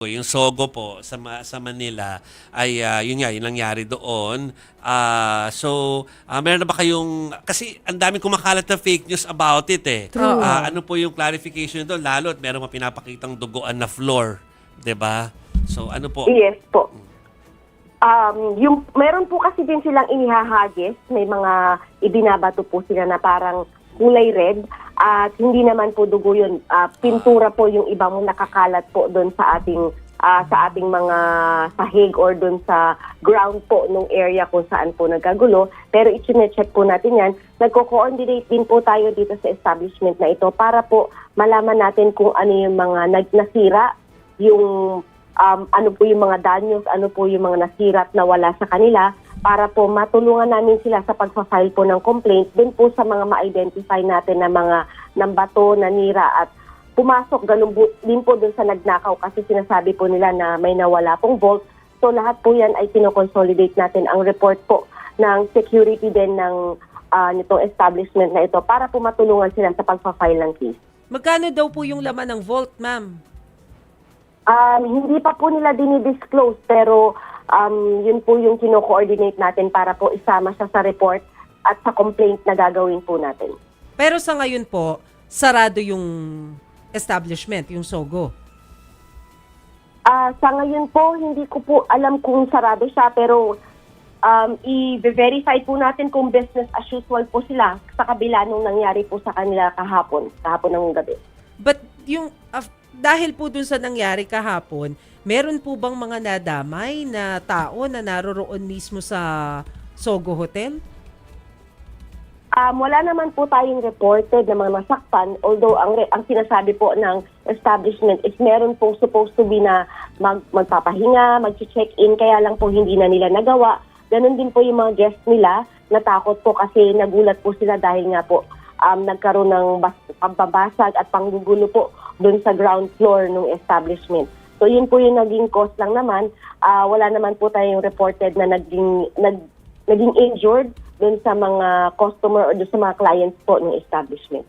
Yung Sogo po sa Manila ay yun nga, yung nangyari doon. Meron na ba kayong, kasi ang daming kumakalat na fake news about it eh. True. Ano po yung clarification doon? Lalo at meron mga pinapakitang duguan na floor, 'di ba? So ano po? Yes po. Meron po kasi din silang inihahagis, may mga ibinabato po sila na parang kulay red at hindi naman po dugo yun. Pintura po yung ibang nakakalat po doon sa ating mga sahig or doon sa ground po nung area kung saan po nagkagulo. Pero i-check po natin yan. Nagko-coordinate din po tayo dito sa establishment na ito para po malaman natin kung ano yung mga nasira, yung ano po yung mga danyos, ano po yung mga nasira at nawala sa kanila para po matulungan namin sila sa pagpa-file po ng complaint din po sa mga ma-identify natin na mga nambato, nanira at pumasok ganun din po dun sa nagnakaw kasi sinasabi po nila na may nawala pong vault. So lahat po yan ay kino-consolidate natin ang report po ng security din ng nitong establishment na ito para po matulungan sila sa pagpa-file ng case. Magkano daw po yung laman ng vault, ma'am? Hindi pa po nila dinidisclose pero yun po yung kino-coordinate natin para po isama siya sa report at sa complaint na gagawin po natin. Pero sa ngayon po, sarado yung establishment, yung Sogo. Sa ngayon po, hindi ko po alam kung sarado siya pero i-verify po natin kung business as usual po sila sa kabila nung nangyari po sa kanila kahapon ng gabi. But yung dahil po dun sa nangyari kahapon, meron po bang mga nadamay na tao na naroroon mismo sa Sogo Hotel? Wala naman po tayong reported na mga nasaktan, although ang sinasabi po ng establishment is meron pong supposed to be na magpapahinga, mag-check-in, kaya lang po hindi na nila nagawa. Ganon din po yung mga guests nila, natakot po kasi nagulat po sila dahil nga po nagkaroon ng pagbabasag at panggugulo po doon sa ground floor ng establishment. So yun po yung naging cause lang naman. Wala naman po tayong reported na naging injured doon sa mga customer o doon sa mga clients po ng establishment.